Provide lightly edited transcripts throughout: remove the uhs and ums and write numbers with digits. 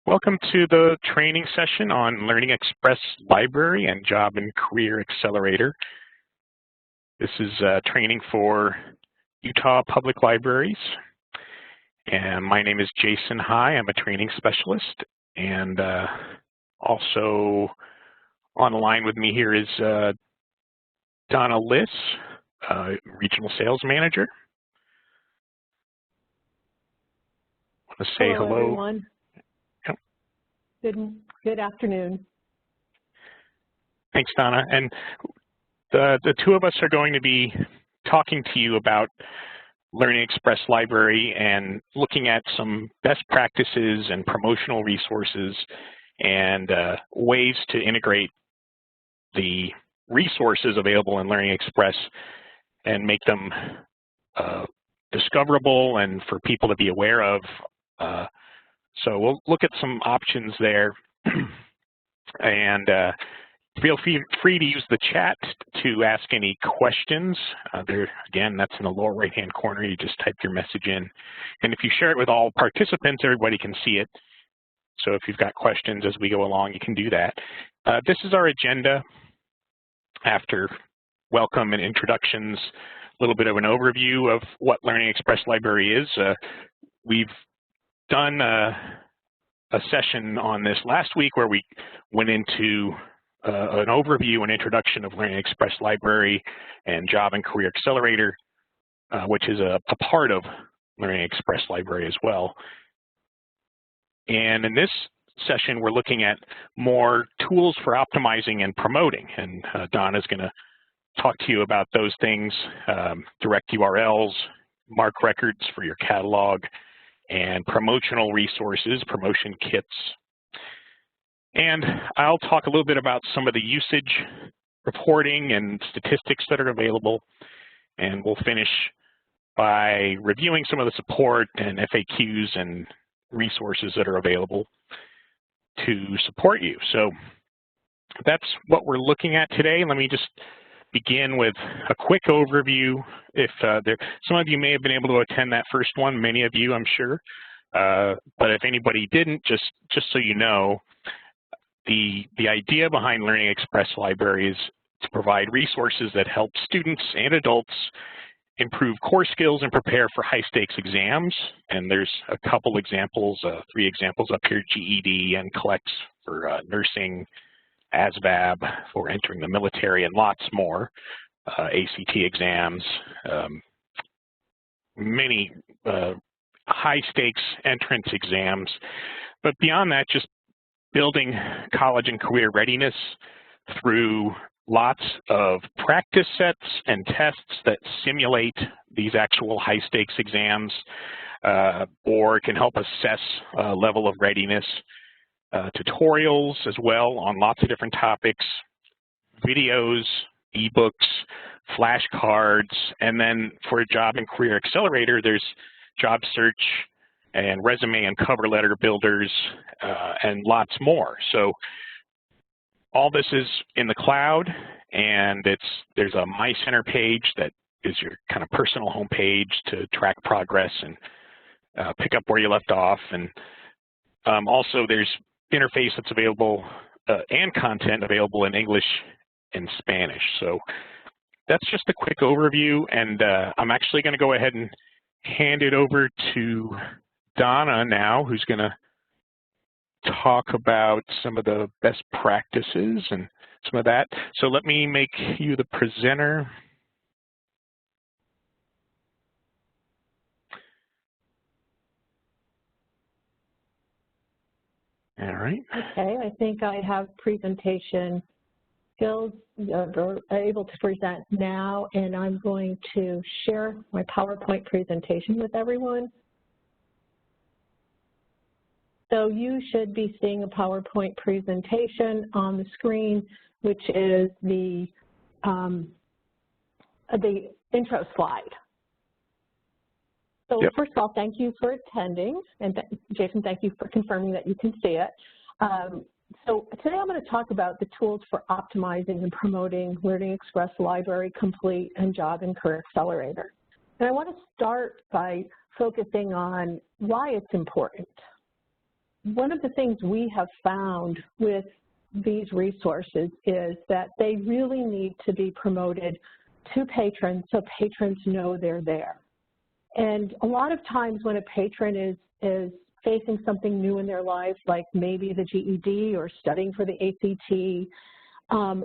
Welcome to the training session on LearningExpress Library and Job and Career Accelerator. This is training for Utah Public Libraries. And my name is Jason High. I'm a training specialist. And also on the line with me here is Donna Liss, Regional Sales Manager. I want to say hello. Everyone. Good afternoon. Thanks, Donna. And the two of us are going to be talking to you about LearningExpress Library and looking at some best practices and promotional resources and ways to integrate the resources available in LearningExpress and make them discoverable and for people to be aware of. So we'll look at some options there, and feel free to use the chat to ask any questions. Again, that's in the lower right-hand corner. You just type your message in. And if you share it with all participants, everybody can see it. So if you've got questions as we go along, you can do that. This is our agenda. After welcome and introductions, a little bit of an overview of what LearningExpress Library is. We've done a session on this last week where we went into an overview and introduction of LearningExpress Library and Job and Career Accelerator, which is a part of LearningExpress Library as well. And in this session, we're looking at more tools for optimizing and promoting. And Donna's going to talk to you about those things, direct URLs, mark records for your catalog, and promotional resources, promotion kits. And I'll talk a little bit about some of the usage reporting and statistics that are available. And we'll finish by reviewing some of the support and FAQs and resources that are available to support you. So that's what we're looking at today. Let me just begin with a quick overview. If some of you may have been able to attend that first one, many of you, I'm sure. But if anybody didn't, just so you know, the idea behind LearningExpress Library is to provide resources that help students and adults improve core skills and prepare for high-stakes exams. And there's a couple examples, 3 examples up here: GED, NCLEX for nursing, ASVAB for entering the military, and lots more, ACT exams, many high-stakes entrance exams. But beyond that, just building college and career readiness through lots of practice sets and tests that simulate these actual high-stakes exams, or can help assess level of readiness. Tutorials as well on lots of different topics, videos, ebooks, flashcards, and then for a Job and Career Accelerator, there's job search and resume and cover letter builders, and lots more. So all this is in the cloud, and there's a My Center page that is your kind of personal homepage to track progress and pick up where you left off. And also there's interface that's available and content available in English and Spanish. So that's just a quick overview, and I'm actually going to go ahead and hand it over to Donna now, who's going to talk about some of the best practices and some of that. So let me make you the presenter. All right. Okay, I think I have presentation skills able to present now, and I'm going to share my PowerPoint presentation with everyone. So you should be seeing a PowerPoint presentation on the screen, which is the intro slide. So yep. First of all, thank you for attending, and Jason, thank you for confirming that you can see it. So today I'm going to talk about the tools for optimizing and promoting LearningExpress Library Complete and Job and Career Accelerator. And I want to start by focusing on why it's important. one of the things we have found with these resources is that they really need to be promoted to patrons so patrons know they're there. And a lot of times when a patron is facing something new in their life, like maybe the GED or studying for the ACT,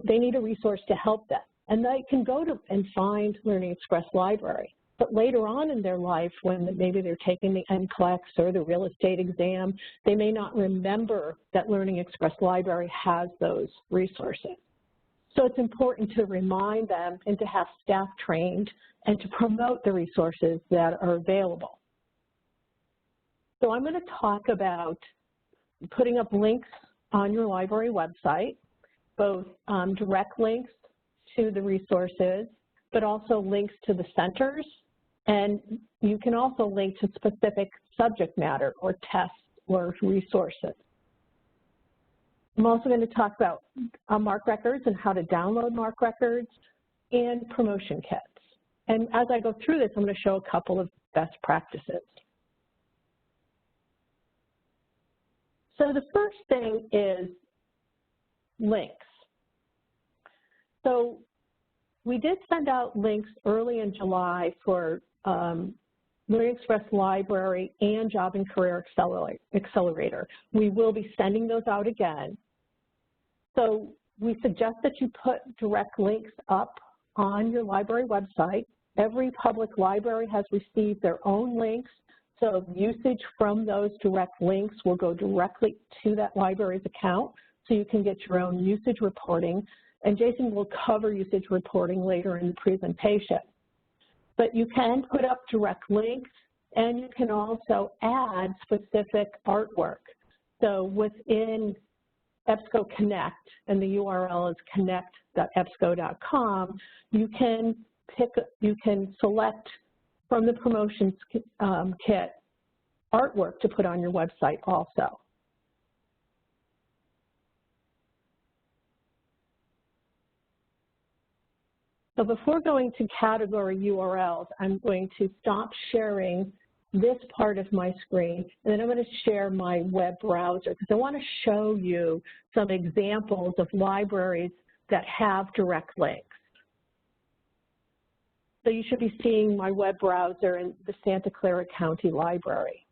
they need a resource to help them. And they can go to and find LearningExpress Library. But later on in their life, when maybe they're taking the NCLEX or the real estate exam, they may not remember that LearningExpress Library has those resources. So it's important to remind them and to have staff trained and to promote the resources that are available. So I'm going to talk about putting up links on your library website, both direct links to the resources, but also links to the centers. And you can also link to specific subject matter or tests or resources. I'm also going to talk about MARC records and how to download MARC records and promotion kits. And as I go through this, I'm going to show a couple of best practices. So the first thing is links. So we did send out links early in July for LearningExpress Library and Job and Career Accelerator. We will be sending those out again. So we suggest that you put direct links up on your library website. Every public library has received their own links, so usage from those direct links will go directly to that library's account, so you can get your own usage reporting. And Jason will cover usage reporting later in the presentation. But you can put up direct links, and you can also add specific artwork. So within EBSCO Connect, and the URL is connect.ebsco.com, you can select from the promotions kit artwork to put on your website also. So before going to category URLs, I'm going to stop sharing this part of my screen, and then I'm going to share my web browser because I want to show you some examples of libraries that have direct links. So you should be seeing my web browser in the Santa Clara County Library.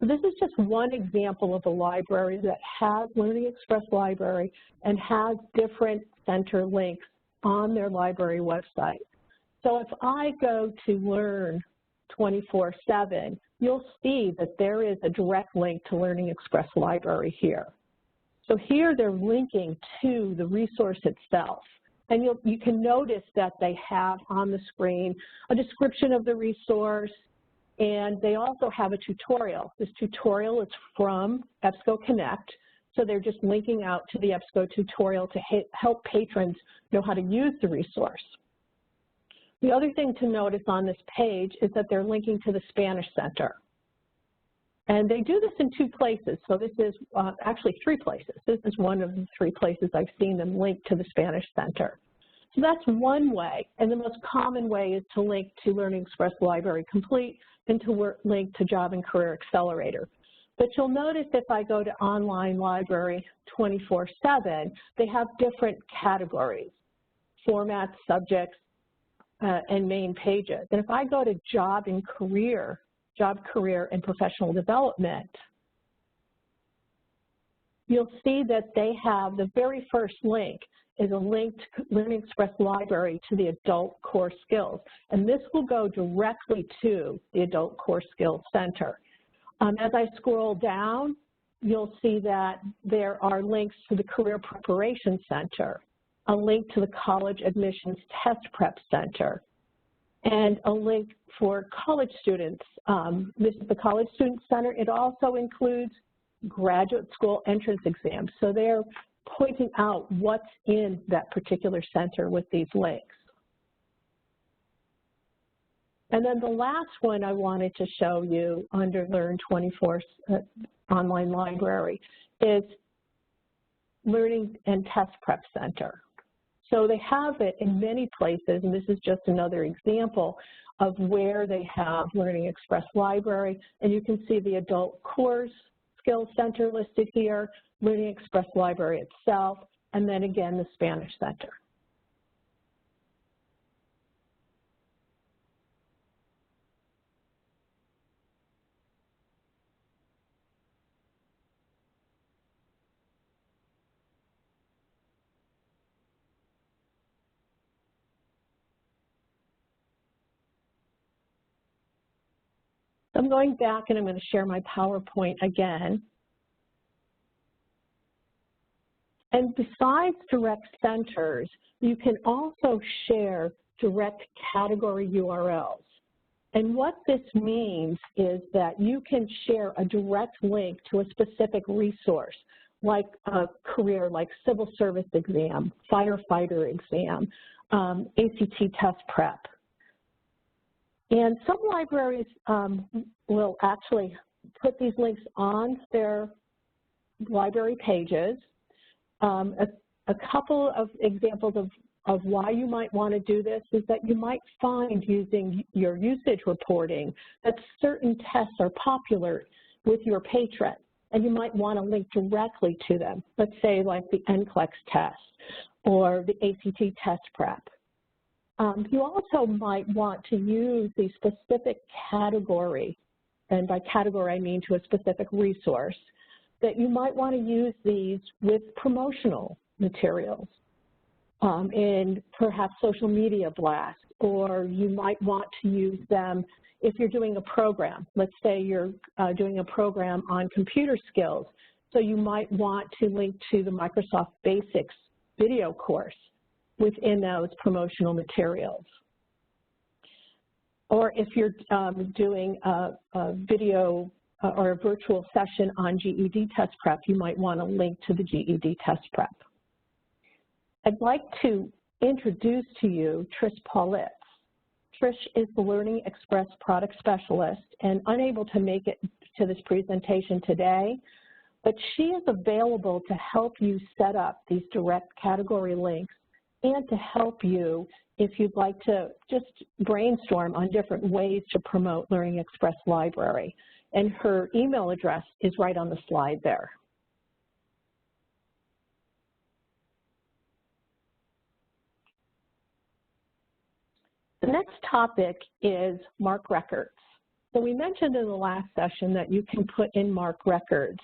So this is just one example of a library that has LearningExpress Library and has different center links on their library website. So if I go to Learn 24/7, you'll see that there is a direct link to LearningExpress Library here. So here they're linking to the resource itself. And you can notice that they have on the screen a description of the resource, and they also have a tutorial. This tutorial is from EBSCO Connect, so they're just linking out to the EBSCO tutorial to help patrons know how to use the resource. The other thing to notice on this page is that they're linking to the Spanish Center. And they do this in 2 places, so this is actually 3 places. This is one of the 3 places I've seen them link to the Spanish Center. So that's one way, and the most common way is to link to LearningExpress Library Complete and to link to Job and Career Accelerator. But you'll notice if I go to Online Library 24/7, they have different categories, formats, subjects, and main pages. And if I go to Job, Career, and Professional Development, you'll see that they have the very first link is a link to LearningExpress Library to the Adult Core Skills. And this will go directly to the Adult Core Skills Center. As I scroll down, you'll see that there are links to the Career Preparation Center, a link to the College Admissions Test Prep Center, and a link for college students. This is the College Student Center. It also includes graduate school entrance exams. So they're pointing out what's in that particular center with these links. And then the last one I wanted to show you under Learn 24 Online Library is Learning and Test Prep Center. So they have it in many places, and this is just another example of where they have LearningExpress Library, and you can see the Adult Core Skills Center listed here, LearningExpress Library itself, and then again the Spanish Center. I'm going back and I'm going to share my PowerPoint again. And besides direct centers, you can also share direct category URLs. And what this means is that you can share a direct link to a specific resource, like a career like civil service exam, firefighter exam, ACT test prep. And some libraries will actually put these links on their library pages. A couple of examples of why you might want to do this is that you might find using your usage reporting that certain tests are popular with your patron, and you might want to link directly to them. Let's say like the NCLEX test or the ACT test prep. You also might want to use the specific category, and by category I mean to a specific resource, that you might want to use these with promotional materials in perhaps social media blasts, or you might want to use them if you're doing a program. Let's say you're doing a program on computer skills, so you might want to link to the Microsoft Basics video course within those promotional materials. Or if you're doing a video or a virtual session on GED test prep, you might want to link to the GED test prep. I'd like to introduce to you Trish Paulitz. Trish is the LearningExpress product specialist and unable to make it to this presentation today, but she is available to help you set up these direct category links and to help you if you'd like to just brainstorm on different ways to promote LearningExpress Library. And her email address is right on the slide there. The next topic is MARC records. So we mentioned in the last session that you can put in MARC records.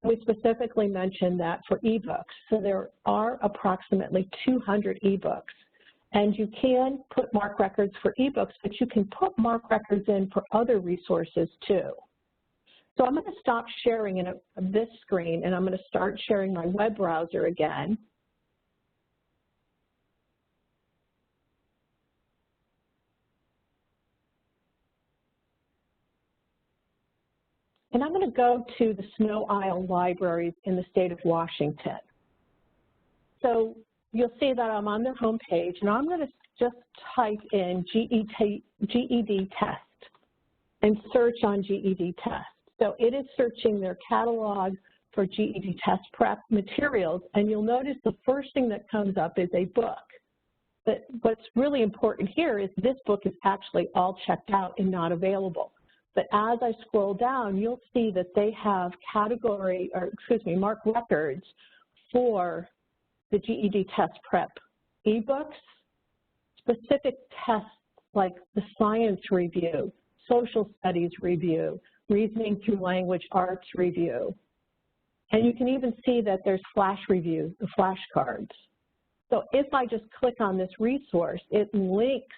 We specifically mentioned that for ebooks. So there are approximately 200 ebooks. And you can put MARC records for ebooks, but you can put MARC records in for other resources too. So I'm going to stop sharing in this screen, and I'm going to start sharing my web browser again. And I'm going to go to the Snow Isle libraries in the state of Washington. So you'll see that I'm on their home page, and I'm going to just type in GED test and search on GED test. So it is searching their catalog for GED test prep materials, and you'll notice the first thing that comes up is a book. But what's really important here is this book is actually all checked out and not available. But as I scroll down, you'll see that they have MARC records for the GED test prep ebooks, specific tests like the science review, social studies review, reasoning through language arts review. And you can even see that there's flash reviews, the flashcards. So if I just click on this resource, it links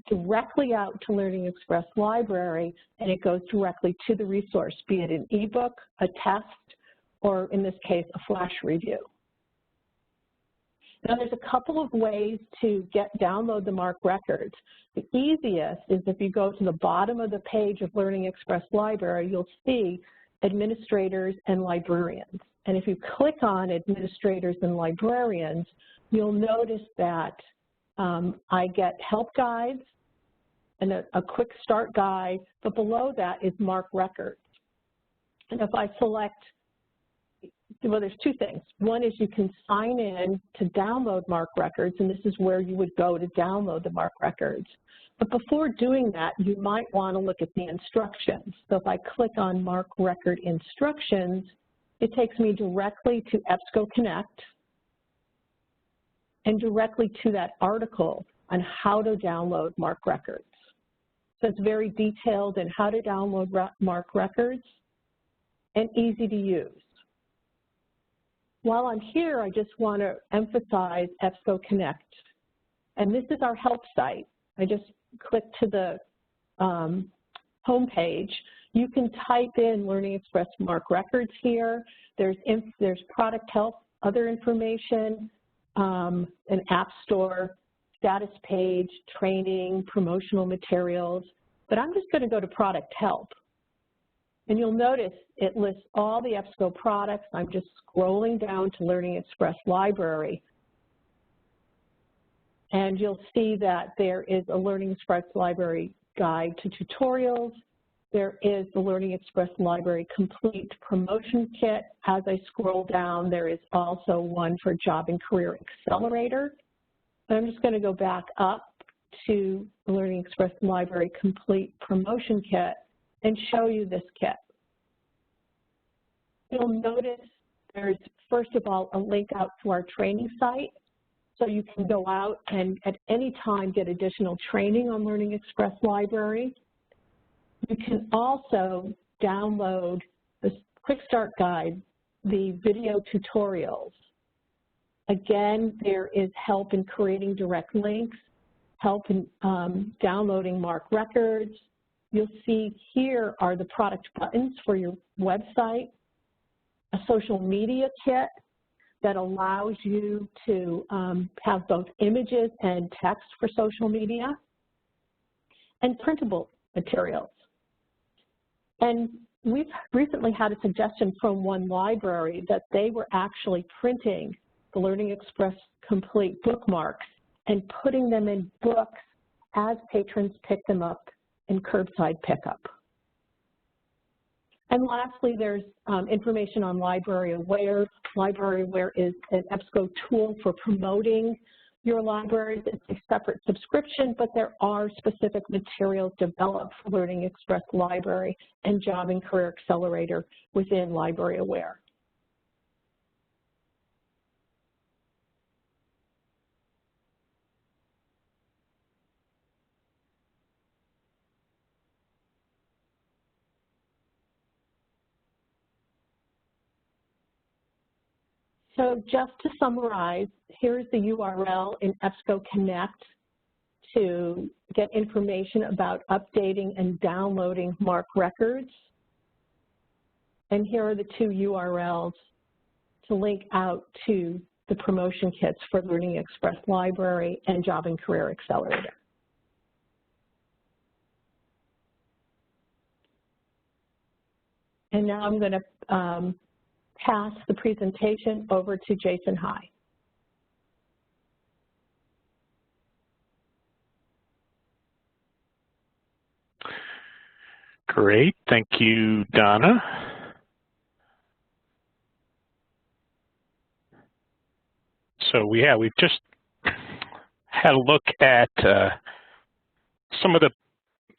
directly out to LearningExpress Library, and it goes directly to the resource, be it an ebook, a test, or in this case, a flash review. Now, there's a couple of ways to download the MARC records. The easiest is if you go to the bottom of the page of LearningExpress Library, you'll see administrators and librarians. And if you click on administrators and librarians, you'll notice that I get help guides and a quick start guide, but below that is MARC records. And if I select, well, there's two things. One is you can sign in to download MARC records, and this is where you would go to download the MARC records. But before doing that, you might want to look at the instructions. So if I click on Mark Record Instructions, it takes me directly to EBSCO Connect and directly to that article on how to download Mark Records. So it's very detailed in how to download Mark Records and easy to use. While I'm here, I just want to emphasize EBSCO Connect. And this is our help site. I just click to the home page. You can type in LearningExpress Mark Records here. There's product help, other information, an app store, status page, training, promotional materials. But I'm just going to go to product help. And you'll notice it lists all the EBSCO products. I'm just scrolling down to LearningExpress Library. And you'll see that there is a LearningExpress Library guide to tutorials. There is the LearningExpress Library Complete Promotion Kit. As I scroll down, there is also one for Job and Career Accelerator. And I'm just going to go back up to the LearningExpress Library Complete Promotion Kit and show you this kit. You'll notice there's, first of all, a link out to our training site. So you can go out and at any time get additional training on LearningExpress Library. You can also download the Quick Start Guide, the video tutorials. Again, there is help in creating direct links, help in downloading Mark Records. You'll see here are the product buttons for your website, a social media kit that allows you to have both images and text for social media, and printable materials. And we've recently had a suggestion from one library that they were actually printing the LearningExpress Complete bookmarks and putting them in books as patrons pick them up in curbside pickup. And lastly, there's information on Library Aware. Library Aware is an EBSCO tool for promoting your libraries. It's a separate subscription, but there are specific materials developed for LearningExpress Library and Job and Career Accelerator within Library Aware. So just to summarize, here's the URL in EBSCO Connect to get information about updating and downloading Mark Records. And here are the two URLs to link out to the promotion kits for LearningExpress Library and Job and Career Accelerator. And now I'm going to pass the presentation over to Jason High. Great, thank you, Donna. So we've just had a look at some of the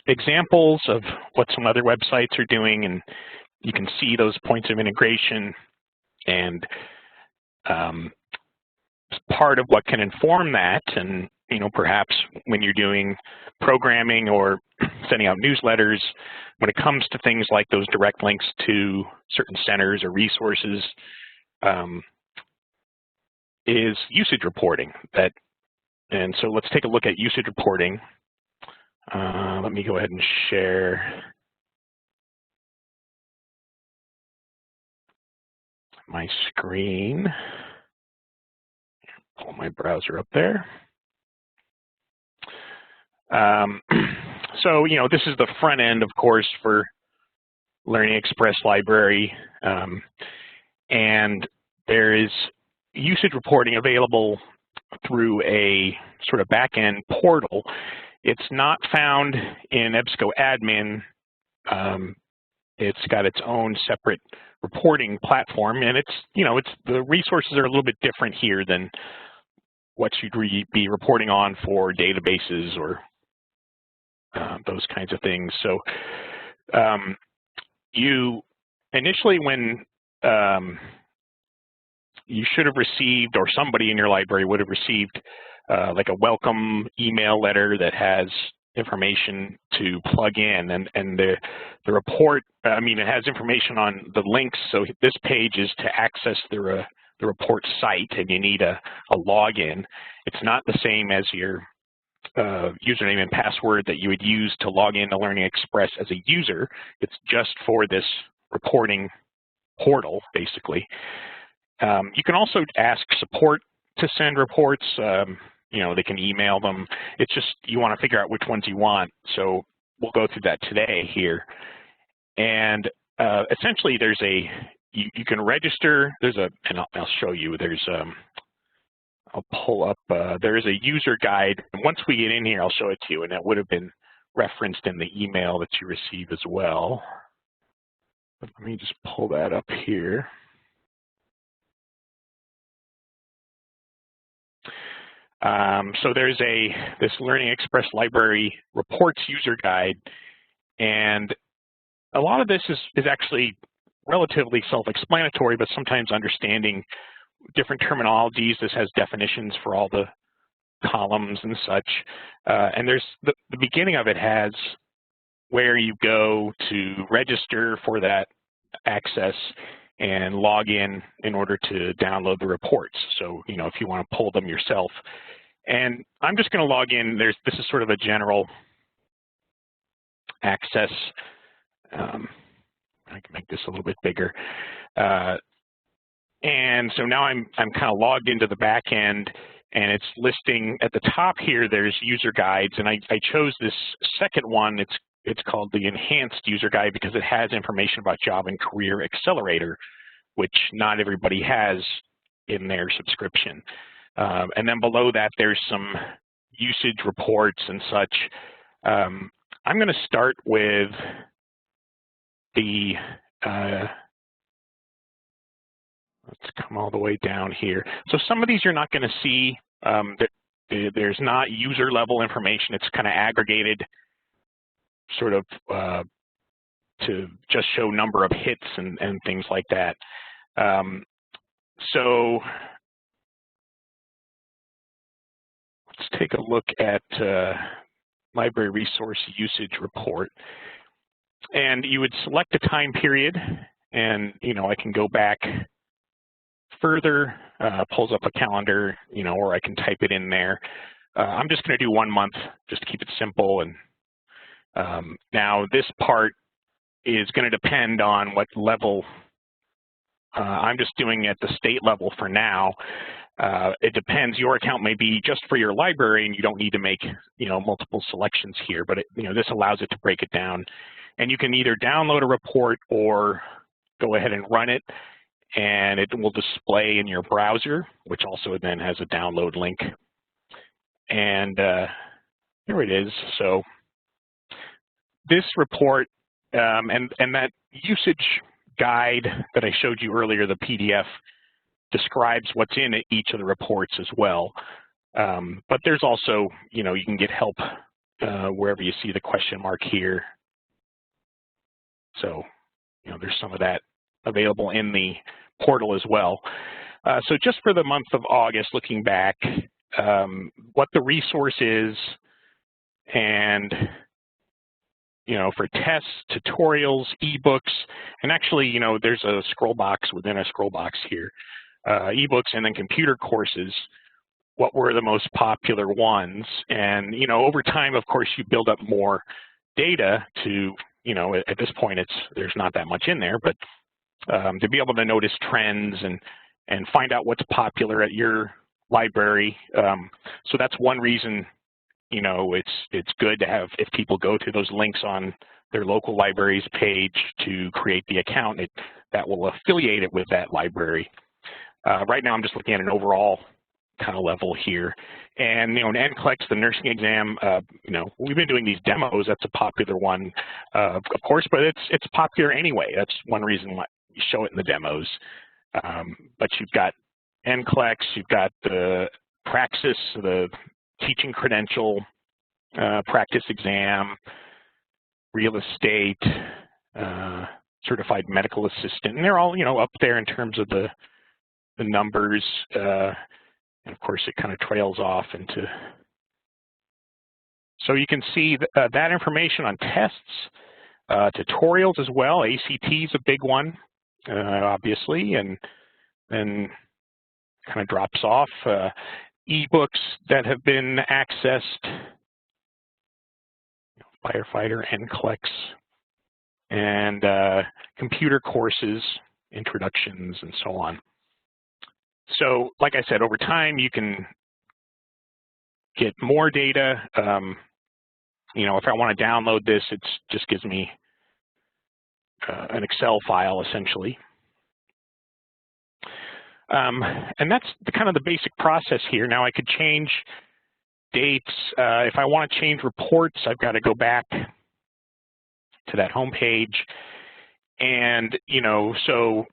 examples of what some other websites are doing, and you can see those points of integration, and part of what can inform that, and perhaps when you're doing programming or sending out newsletters, when it comes to things like those direct links to certain centers or resources, is usage reporting. And so let's take a look at usage reporting. Let me go ahead and share my screen. Pull my browser up there. So, this is the front end, of course, for LearningExpress Library. And there is usage reporting available through a sort of back-end portal. It's not found in EBSCO admin. It's got its own separate reporting platform, and the resources are a little bit different here than what you'd be reporting on for databases or those kinds of things. So you initially, when you should have received, or somebody in your library would have received, like a welcome email letter that has information to plug in, and the report, it has information on the links. So this page is to access the report site, and you need a login. It's not the same as your username and password that you would use to log into LearningExpress as a user. It's just for this reporting portal, basically. You can also ask support to send reports. They can email them. It's just you want to figure out which ones you want. So we'll go through that today here. And essentially, there's you can register. And I'll show you. I'll pull up. There is a user guide. And once we get in here, I'll show it to you. And that would have been referenced in the email that you receive as well. But let me just pull that up here. So there's this LearningExpress library reports user guide, and a lot of this is actually relatively self-explanatory, but sometimes understanding different terminologies. This has definitions for all the columns and such, and there's the beginning of it has where you go to register for that access and log in order to download the reports. So, if you want to pull them yourself. And I'm just going to log in. This is sort of a general access. I can make this a little bit bigger. And so now I'm kind of logged into the back end, and it's listing at the top here, there's user guides. And I chose this second one. It's called the Enhanced User Guide because it has information about Job and Career Accelerator, which not everybody has in their subscription. And then below that, there's some usage reports and such. I'm going to start with the, let's come all the way down here. So some of these you're not going to see. There's not user level information. It's kind of aggregated sort of to just show number of hits and things like that. So let's take a look at library resource usage report. And you would select a time period, and I can go back further, pulls up a calendar, or I can type it in there. I'm just going to do 1 month just to keep it simple. And now this part is going to depend on what level. I'm just doing at the state level for now. It depends. Your account may be just for your library, and you don't need to make multiple selections here. But this allows it to break it down, and you can either download a report or go ahead and run it, and it will display in your browser, which also then has a download link. And here it is. So this report and that usage guide that I showed you earlier, the PDF, describes what's in each of the reports as well. But there's also, you can get help wherever you see the question mark here. So, there's some of that available in the portal as well. So just for the month of August, looking back, what the resource is, and for tests, tutorials, ebooks, and actually, there's a scroll box within a scroll box here. Ebooks and then computer courses, what were the most popular ones? And, over time, of course, you build up more data to, at this point, there's not that much in there, but to be able to notice trends and find out what's popular at your library. So that's one reason, it's good to have, if people go to those links on their local library's page to create the account, that will affiliate it with that library. Right now, I'm just looking at an overall kind of level here. And, in NCLEX, the nursing exam, we've been doing these demos. That's a popular one, of course, but it's popular anyway. That's one reason why we show it in the demos. But you've got NCLEX, you've got the Praxis, the teaching credential, practice exam, real estate, certified medical assistant, and they're all, up there in terms of the numbers, and of course it kind of trails off into. So you can see that information on tests, tutorials as well. ACT is a big one, obviously, and then kind of drops off. Ebooks that have been accessed, firefighter, NCLEX, and computer courses, introductions, and so on. So, like I said, over time you can get more data. If I want to download this, it just gives me an Excel file, essentially. And that's kind of the basic process here. Now I could change dates. If I want to change reports, I've got to go back to that home page. And, so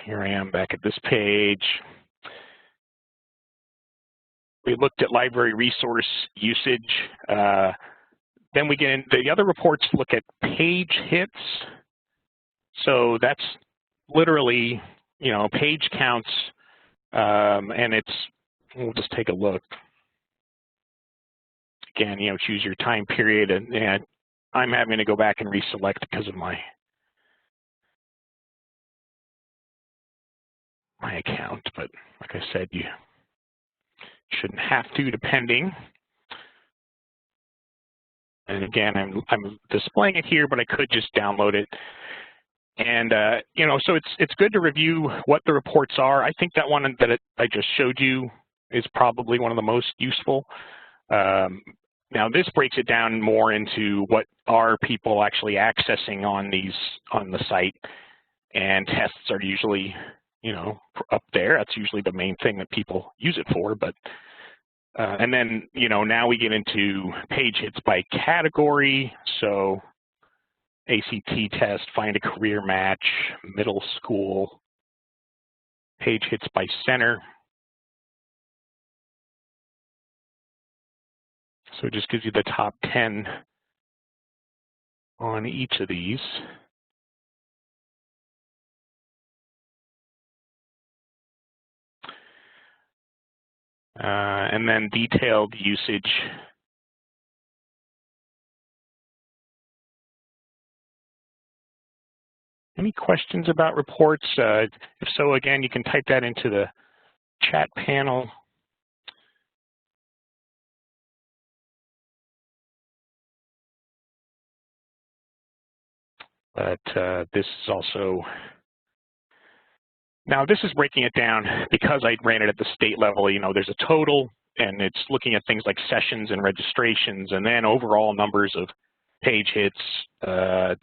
here I am back at this page. We looked at library resource usage. Then we get in, the other reports look at page hits. So that's literally, page counts, and we'll just take a look. Again, choose your time period, and I'm having to go back and reselect because of my account, but like I said, you shouldn't have to, depending. And again, I'm displaying it here, but I could just download it. And so it's good to review what the reports are. I think that one that I just showed you is probably one of the most useful. Now this breaks it down more into what are people actually accessing on the site, and tests are usually up there. That's usually the main thing that people use it for. But and then now we get into page hits by category. So ACT test, find a career match, middle school, page hits by center. So it just gives you the top 10 on each of these. And then detailed usage. Any questions about reports? If so, again, you can type that into the chat panel. But this is also, now this is breaking it down because I ran it at the state level. There's a total, and it's looking at things like sessions and registrations, and then overall numbers of page hits,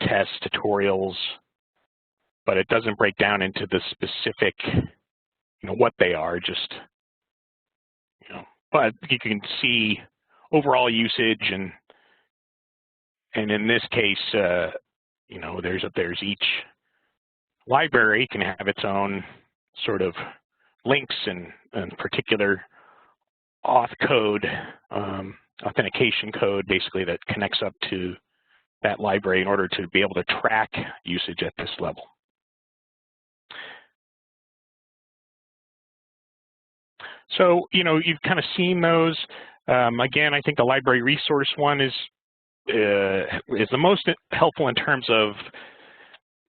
tests, tutorials, but it doesn't break down into the specific, what they are, just, but you can see overall usage, and in this case, there's each library can have its own sort of links and particular auth code, authentication code, basically, that connects up to that library in order to be able to track usage at this level. So, you've kind of seen those. Again, I think the library resource one is the most helpful in terms of,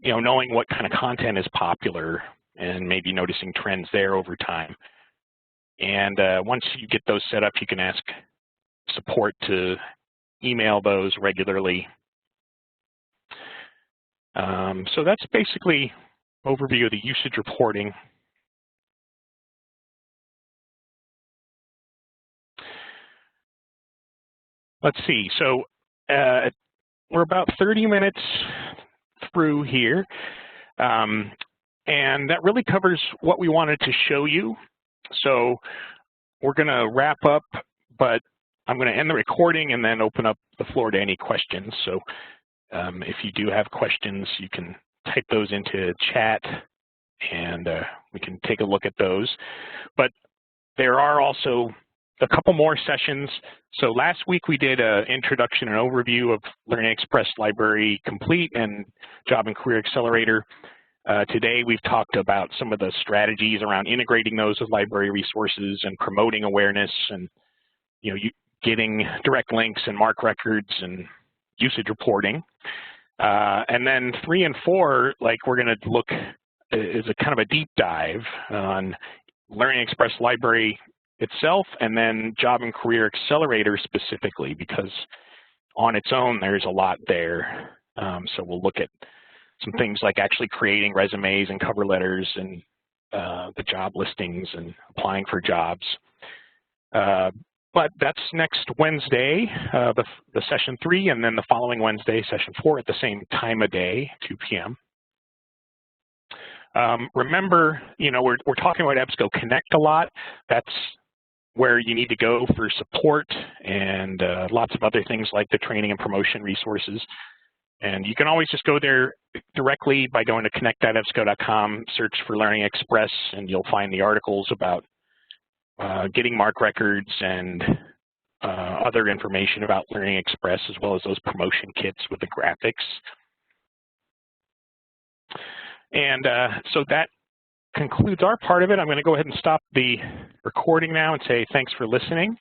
knowing what kind of content is popular and maybe noticing trends there over time. And once you get those set up, you can ask support to email those regularly. So that's basically overview of the usage reporting. Let's see, so we're about 30 minutes through here, and that really covers what we wanted to show you. So we're going to wrap up, but I'm going to end the recording and then open up the floor to any questions. So if you do have questions, you can type those into chat, and we can take a look at those. But there are also a couple more sessions. So last week we did an introduction and overview of LearningExpress Library Complete and Job and Career Accelerator. Today we've talked about some of the strategies around integrating those with library resources and promoting awareness and getting direct links and MARC records and usage reporting. And then 3 and 4, like we're going to look is a kind of a deep dive on LearningExpress Library itself and then Job and Career Accelerator specifically, because on its own there's a lot there. So we'll look at some things like actually creating resumes and cover letters and the job listings and applying for jobs. But that's next Wednesday, the session 3, and then the following Wednesday, session 4 at the same time of day, 2 p.m. Remember, we're talking about EBSCO Connect a lot. That's where you need to go for support and lots of other things like the training and promotion resources. And you can always just go there directly by going to connect.ebsco.com, search for LearningExpress, and you'll find the articles about getting MARC records and other information about LearningExpress, as well as those promotion kits with the graphics. And so that concludes our part of it. I'm going to go ahead and stop the recording now and say thanks for listening.